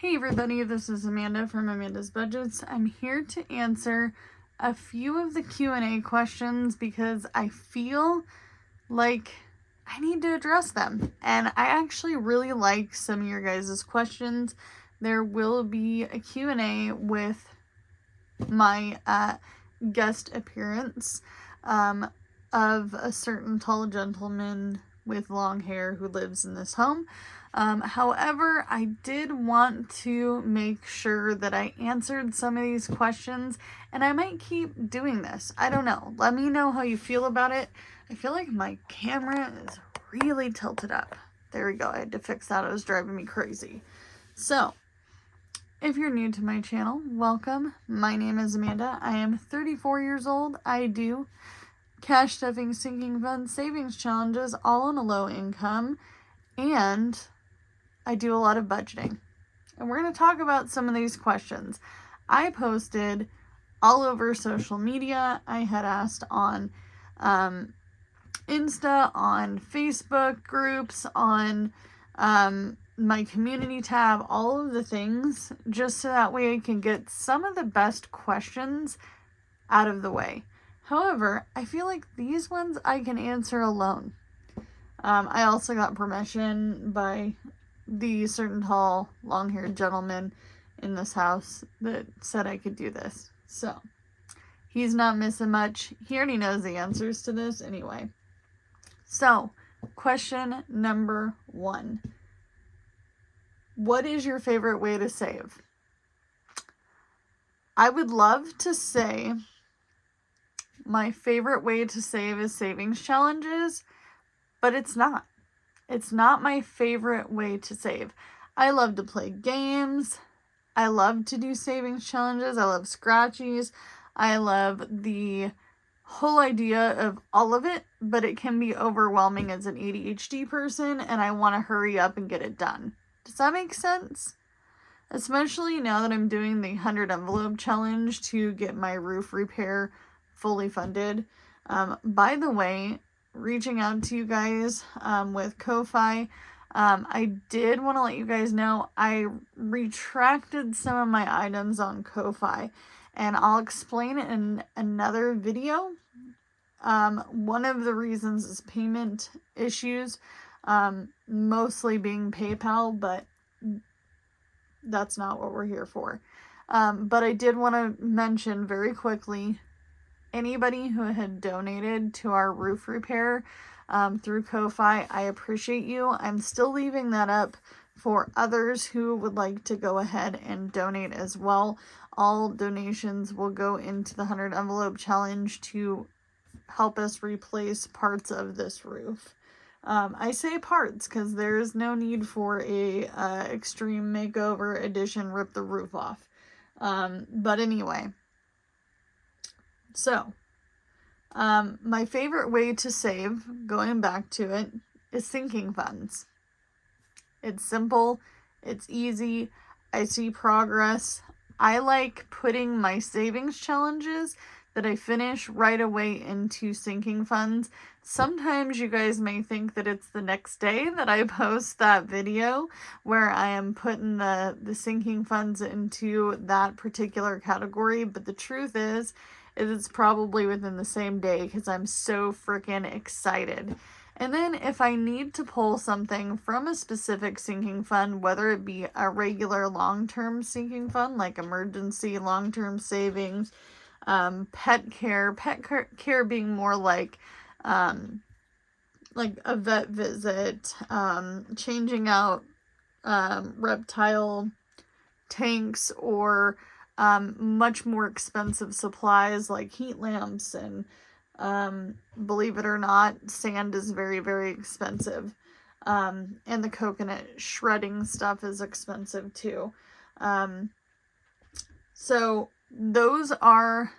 Hey everybody, this is Amanda from Amanda's Budgets. I'm here to answer a few of the Q&A questions because I feel like I need to address them. And I actually really like some of your guys' questions. There will be a Q&A with my guest appearance of a certain tall gentleman with long hair who lives in this home. However, I did want to make sure that I answered some of these questions, and I might keep doing this. I don't know. Let me know how you feel about it. I feel like my camera is really tilted up. There we go. I had to fix that. It was driving me crazy. So, if you're new to my channel, welcome. My name is Amanda. I am 34 years old. I do cash stuffing, sinking funds, savings challenges, all on a low income, and I do a lot of budgeting. And we're going to talk about some of these questions. I posted all over social media. I had asked on Insta, on Facebook groups, on my community tab, all of the things, just so that way I can get some of the best questions out of the way. However, I feel like these ones I can answer alone. I also got permission by the certain tall, long-haired gentleman in this house that said I could do this. So, he's not missing much. He already knows the answers to this anyway. So, question number 1. What is your favorite way to save? I would love to say my favorite way to save is savings challenges, but it's not. It's not my favorite way to save. I love to play games. I love to do savings challenges. I love scratchies. I love the whole idea of all of it, but it can be overwhelming as an ADHD person, and I want to hurry up and get it done. Does that make sense? Especially now that I'm doing the 100 envelope challenge to get my roof repair fully funded. By the way, reaching out to you guys with Ko-Fi, I did want to let you guys know I retracted some of my items on Ko-Fi, and I'll explain it in another video. One of the reasons is payment issues, mostly being PayPal, but that's not what we're here for. But I did want to mention very quickly, anybody who had donated to our roof repair through Ko-Fi, I appreciate you. I'm still leaving that up for others who would like to go ahead and donate as well. All donations will go into the 100 envelope challenge to help us replace parts of this roof. I say parts because there is no need for a extreme makeover edition rip the roof off. But anyway. So, my favorite way to save, going back to it, is sinking funds. It's simple, it's easy, I see progress. I like putting my savings challenges that I finish right away into sinking funds. Sometimes you guys may think that it's the next day that I post that video where I am putting the sinking funds into that particular category, but the truth is it's probably within the same day because I'm so freaking excited. And then if I need to pull something from a specific sinking fund, whether it be a regular long-term sinking fund like emergency, long-term savings, pet care being more like a vet visit, changing out reptile tanks, or much more expensive supplies like heat lamps, and believe it or not, sand is very, very expensive. And the coconut shredding stuff is expensive too. So those are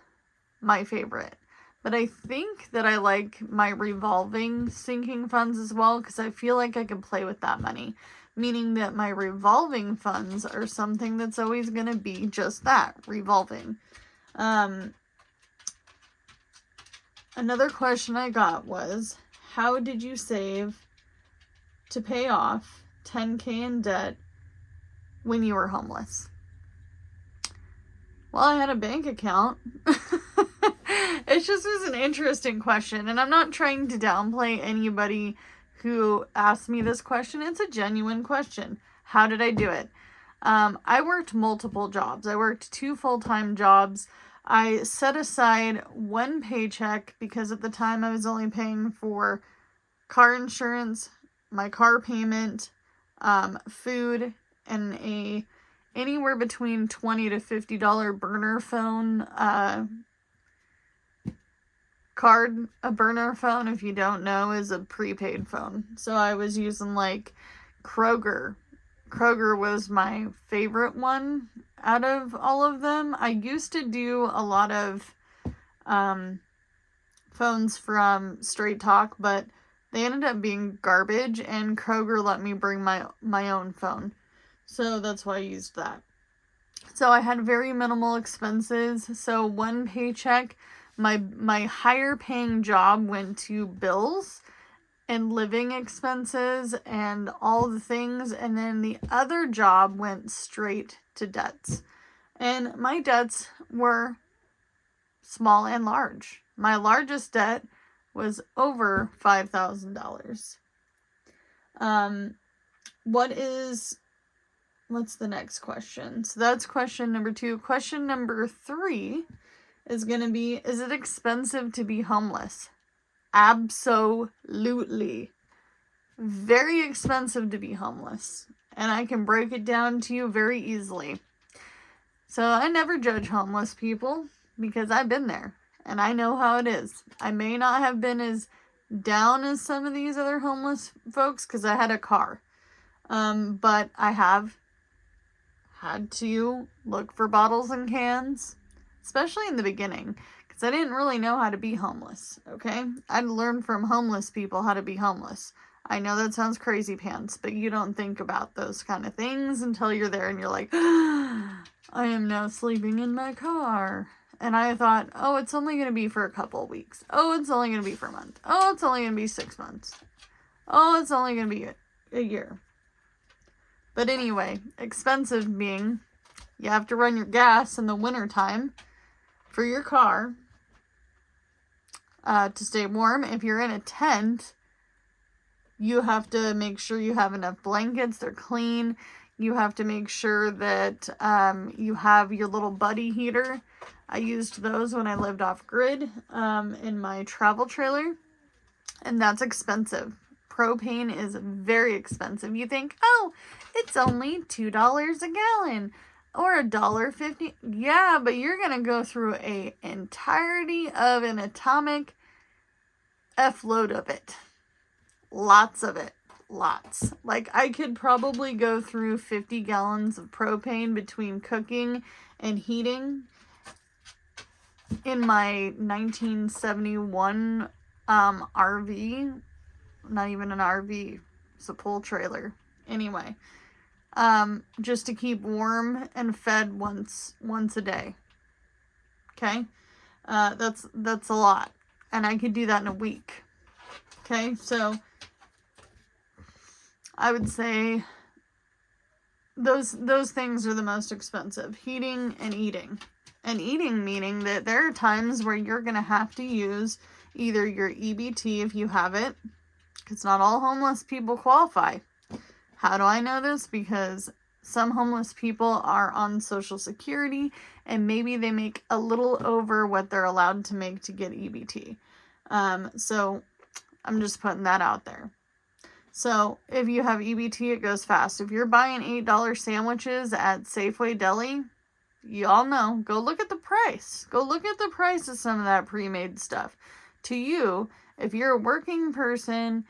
my favorite. But I think that I like my revolving sinking funds as well because I feel like I can play with that money. Meaning that my revolving funds are something that's always going to be just that, revolving. Another question I got was, how did you save to pay off $10K in debt when you were homeless? Well, I had a bank account. It just was an interesting question, and I'm not trying to downplay anybody who asked me this question. It's a genuine question. How did I do it? I worked multiple jobs. I worked 2 full-time jobs. I set aside 1 paycheck because at the time I was only paying for car insurance, my car payment, food, and anywhere between $20 to $50 burner phone card. A burner phone, if you don't know, is a prepaid phone. So I was using like Kroger. Kroger was my favorite one out of all of them. I used to do a lot of phones from Straight Talk, but they ended up being garbage, and Kroger let me bring my own phone. So that's why I used that. So I had very minimal expenses. So 1 paycheck, my higher paying job went to bills and living expenses and all the things, and then the other job went straight to debts. And my debts were small and large. My largest debt was over $5,000. What's the next question? So that's question number 2. Question number 3 is going to be, is it expensive to be homeless? Absolutely. Very expensive to be homeless. And I can break it down to you very easily. So I never judge homeless people because I've been there and I know how it is. I may not have been as down as some of these other homeless folks because I had a car. But I have had to look for bottles and cans, especially in the beginning, because I didn't really know how to be homeless, okay? I'd learned from homeless people how to be homeless. I know that sounds crazy pants, but you don't think about those kind of things until you're there and you're like, I am now sleeping in my car. And I thought, oh, it's only going to be for a couple of weeks. Oh, it's only going to be for a month. Oh, it's only going to be 6 months. Oh, it's only going to be a year. But anyway, expensive being, you have to run your gas in the wintertime for your car to stay warm. If you're in a tent, you have to make sure you have enough blankets, they're clean. You have to make sure that you have your little buddy heater. I used those when I lived off grid in my travel trailer, and that's expensive. Propane is very expensive. You think, oh, it's only $2 a gallon or $1.50. Yeah, but you're going to go through an entirety of an atomic F-load of it. Lots of it. Lots. Like, I could probably go through 50 gallons of propane between cooking and heating in my 1971 RV. Not even an RV. It's a pull trailer. Anyway. Just to keep warm and fed once a day. Okay? That's a lot. And I could do that in a week. Okay? So I would say those things are the most expensive. Heating and eating. And eating meaning that there are times where you're going to have to use either your EBT if you have it, because not all homeless people qualify. How do I know this? Because some homeless people are on Social Security and maybe they make a little over what they're allowed to make to get EBT. So I'm just putting that out there. So if you have EBT, it goes fast. If you're buying $8 sandwiches at Safeway Deli, y'all know, go look at the price. Go look at the price of some of that pre-made stuff. To you, if you're a working person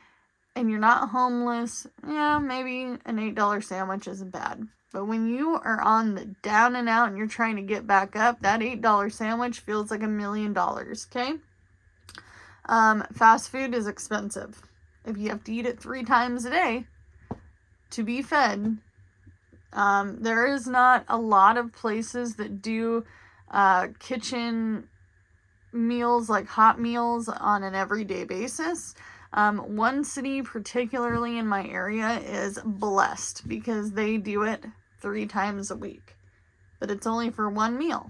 and you're not homeless, yeah, maybe an $8 sandwich isn't bad. But when you are on the down and out and you're trying to get back up, that $8 sandwich feels like $1 million, okay? Fast food is expensive. If you have to eat it 3 times a day to be fed, there is not a lot of places that do kitchen meals, like hot meals, on an everyday basis. One city, particularly in my area, is blessed because they do it 3 times a week, but it's only for one meal.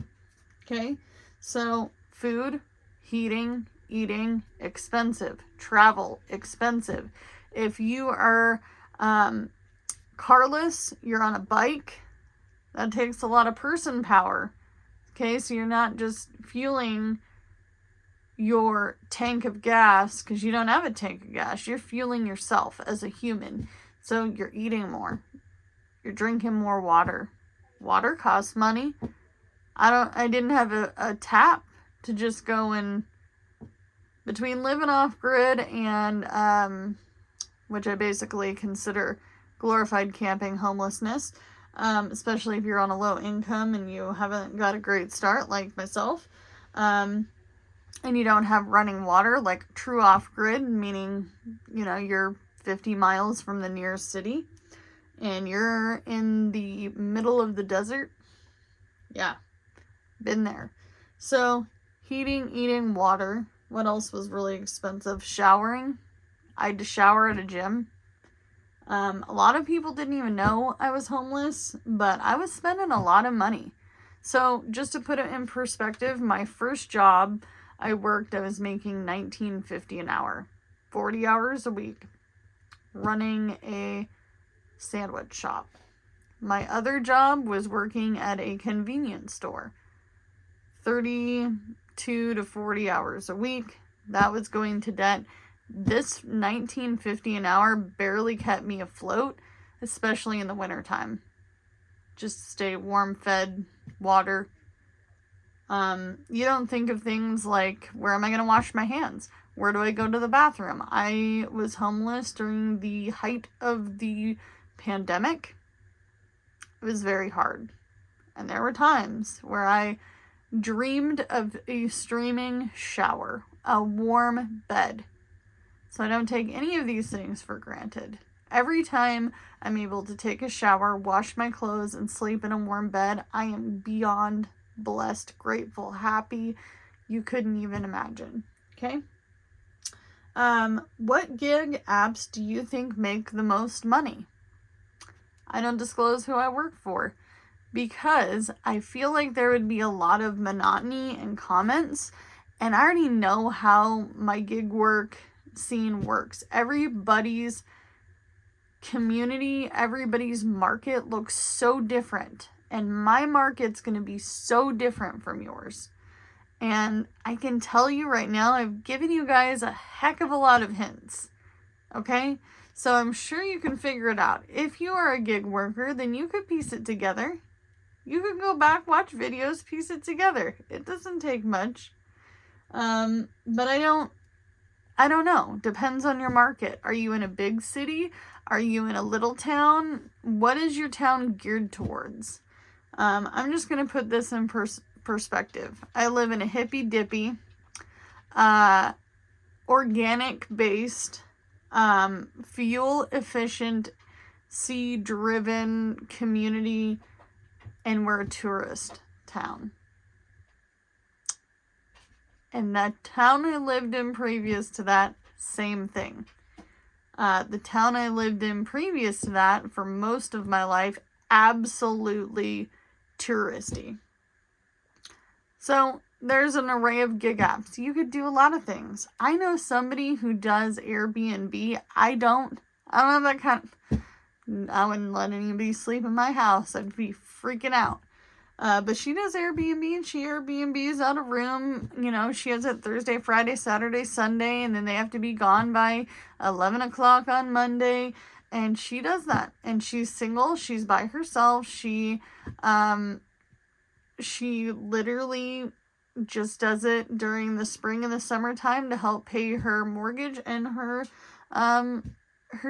Okay, so food, heating, eating, expensive. Travel, expensive. If you are carless, you're on a bike, that takes a lot of person power. Okay, so you're not just fueling your tank of gas because you don't have a tank of gas. You're fueling yourself as a human. So you're eating more. You're drinking more water. Water costs money. I didn't have a tap to just go and, between living off grid and which I basically consider glorified camping homelessness, especially if you're on a low income and you haven't got a great start like myself, and you don't have running water, like true off-grid, meaning, you're 50 miles from the nearest city and you're in the middle of the desert. Yeah, been there. So heating, eating, water. What else was really expensive? Showering. I had to shower at a gym. A lot of people didn't even know I was homeless, but I was spending a lot of money. So just to put it in perspective, my first job I was making $19.50 an hour, 40 hours a week, running a sandwich shop. My other job was working at a convenience store, 32 to 40 hours a week. That was going to debt. This $19.50 an hour barely kept me afloat, especially in the wintertime. Just to stay warm, fed, water. You don't think of things like, where am I going to wash my hands? Where do I go to the bathroom? I was homeless during the height of the pandemic. It was very hard. And there were times where I dreamed of a streaming shower, a warm bed. So I don't take any of these things for granted. Every time I'm able to take a shower, wash my clothes, and sleep in a warm bed, I am beyond blessed, grateful, happy. You couldn't even imagine. Okay? What gig apps do you think make the most money? I don't disclose who I work for because I feel like there would be a lot of monotony in comments, and I already know how my gig work scene works. Everybody's community, everybody's market looks so different, and my market's going to be so different from yours. And I can tell you right now, I've given you guys a heck of a lot of hints. Okay? So I'm sure you can figure it out. If you are a gig worker, then you could piece it together. You could go back, watch videos, piece it together. It doesn't take much. But I don't know. Depends on your market. Are you in a big city? Are you in a little town? What is your town geared towards? I'm just going to put this in perspective. I live in a hippy-dippy, organic-based, fuel-efficient, sea-driven community, and we're a tourist town. And that town I lived in previous to that, same thing. The town I lived in previous to that, for most of my life, absolutely touristy. So there's an array of gig apps. You could do a lot of things. I know somebody who does Airbnb. I don't have that kind of... I wouldn't let anybody sleep in my house. I'd be freaking out. But she does Airbnb, and she Airbnbs out a room. She has it Thursday, Friday, Saturday, Sunday, and then they have to be gone by 11 o'clock on Monday. And she does that. And she's single. She's by herself. She literally just does it during the spring and the summertime to help pay her mortgage and her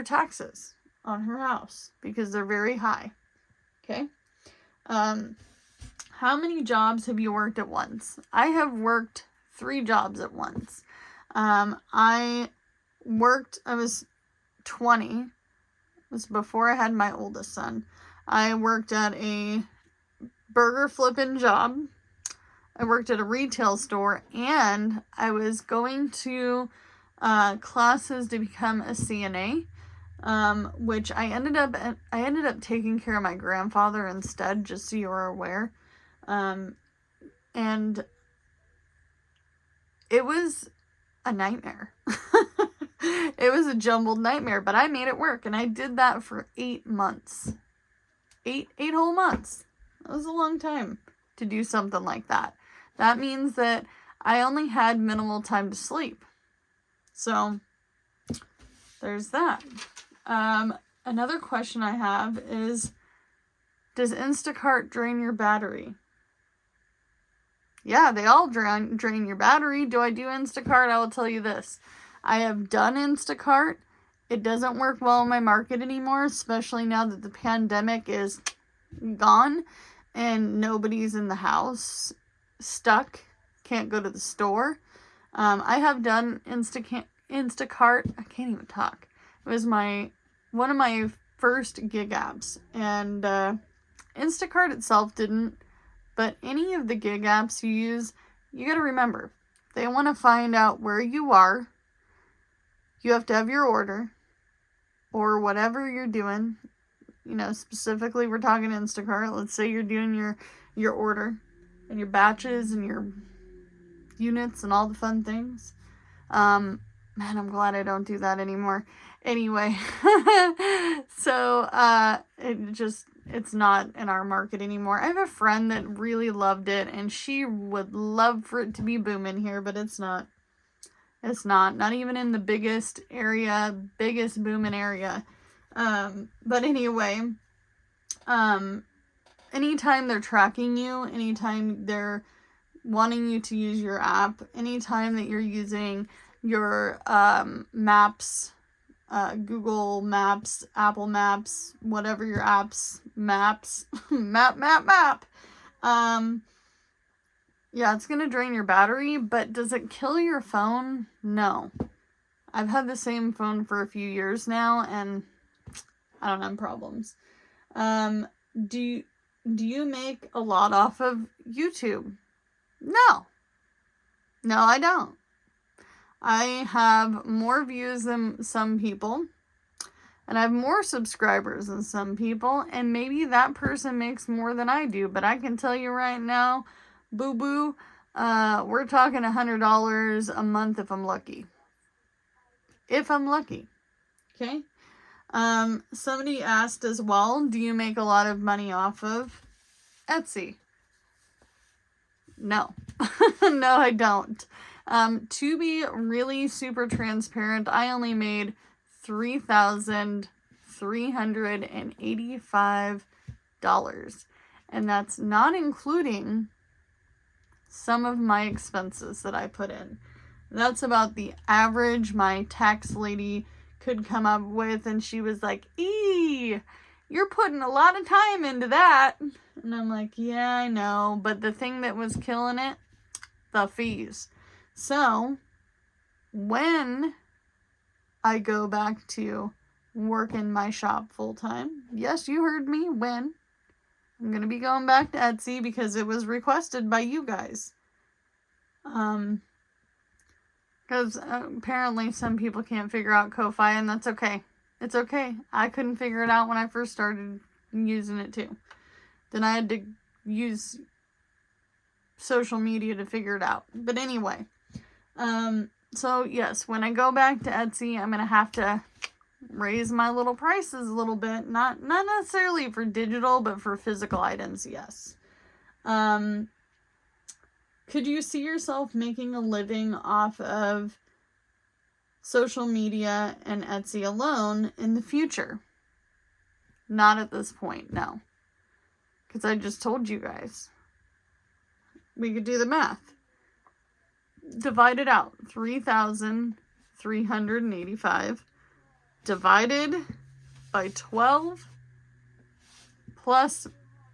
taxes on her house, because they're very high. Okay? How many jobs have you worked at once? I have worked 3 jobs at once. I was 20. It was before I had my oldest son. I worked at a burger flipping job. I worked at a retail store, and I was going to classes to become a CNA. which I ended up taking care of my grandfather instead, just so you are aware. And it was a nightmare. It was a jumbled nightmare, but I made it work, and I did that for 8 months. Eight whole months. That was a long time to do something like that. That means that I only had minimal time to sleep. So, there's that. Another question I have is, does Instacart drain your battery? Yeah, they all drain your battery. Do I do Instacart? I will tell you this. I have done Instacart. It doesn't work well in my market anymore, especially now that the pandemic is gone and nobody's in the house, stuck, can't go to the store. I have done Instacart. I can't even talk. It was one of my first gig apps, and Instacart itself didn't. But any of the gig apps you use, you got to remember, they want to find out where you are. You have to have your order or whatever you're doing. You know, specifically we're talking Instacart. Let's say you're doing your order and your batches and your units and all the fun things. Man, I'm glad I don't do that anymore. Anyway, so it's not in our market anymore. I have a friend that really loved it, and she would love for it to be booming here, but it's not. It's not even in the biggest booming area. But anyway, anytime they're tracking you, anytime they're wanting you to use your app, anytime that you're using your maps, Google Maps, Apple Maps, whatever your apps, maps, map. Yeah, it's going to drain your battery, but does it kill your phone? No. I've had the same phone for a few years now, and I don't have problems. Do you make a lot off of YouTube? No. No, I don't. I have more views than some people, and I have more subscribers than some people, and maybe that person makes more than I do, but I can tell you right now, boo-boo, we're talking $100 a month if I'm lucky. If I'm lucky. Okay? Somebody asked as well, do you make a lot of money off of Etsy? No. No, I don't. To be really super transparent, I only made $3,385. And that's not including some of my expenses that I put in. That's about the average my tax lady could come up with, and she was like, you're putting a lot of time into that. And I'm like, yeah, I know, but the thing that was killing it, the fees. So, when I go back to work in my shop full time, yes, you heard me, when, I'm going to be going back to Etsy because it was requested by you guys. Because apparently some people can't figure out Ko-Fi, and that's okay. It's okay. I couldn't figure it out when I first started using it too. Then I had to use social media to figure it out. But anyway, so yes, when I go back to Etsy, I'm going to have to raise my little prices a little bit. Not necessarily for digital, but for physical items, yes. Could you see yourself making a living off of social media and Etsy alone in the future? Not at this point, no. Because I just told you guys. We could do the math. Divide it out. 3,385 divided by 12 plus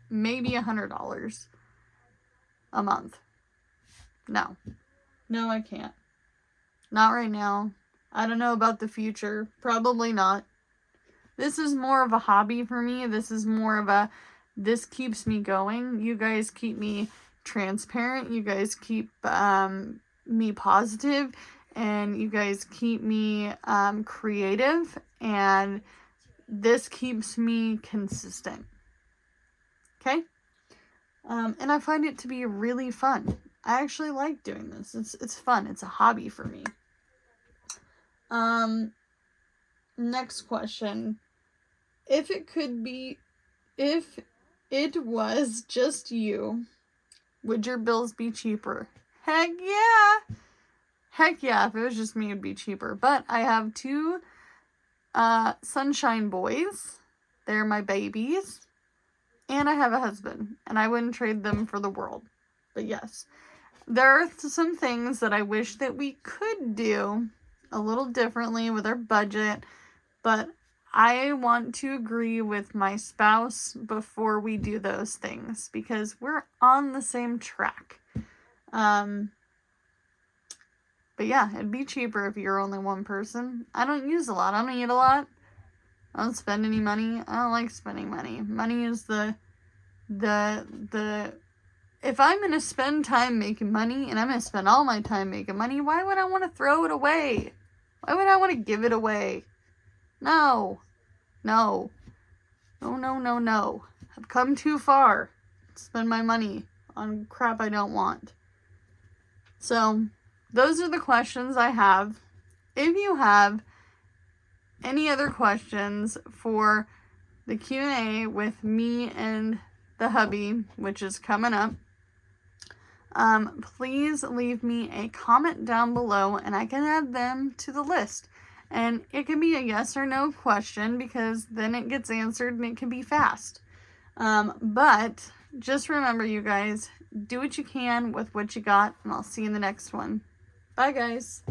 maybe $100 a month. No, I can't. Not right now. I don't know about the future. Probably not. This is more of a hobby for me. This is more of this keeps me going. You guys keep me transparent. You guys keep me positive, and you guys keep me creative, and this keeps me consistent. Okay? And I find it to be really fun. I actually like doing this. It's fun. It's a hobby for me. Next question. If it was just you, would your bills be cheaper? Heck yeah! Heck yeah, if it was just me, it'd be cheaper. But I have 2 sunshine boys. They're my babies. And I have a husband. And I wouldn't trade them for the world. But yes, there are some things that I wish that we could do a little differently with our budget. But I want to agree with my spouse before we do those things. Because we're on the same track. But yeah, it'd be cheaper if you're only one person. I don't use a lot. I don't eat a lot. I don't spend any money. I don't like spending money. Money is the if I'm going to spend time making money and I'm going to spend all my time making money, why would I want to throw it away? Why would I want to give it away? No. No. No, no, no, no. I've come too far to spend my money on crap I don't want. So, those are the questions I have. If you have any other questions for the Q&A with me and the hubby, which is coming up, please leave me a comment down below and I can add them to the list. And it can be a yes or no question because then it gets answered and it can be fast. But just remember, you guys, do what you can with what you got, and I'll see you in the next one. Bye, guys.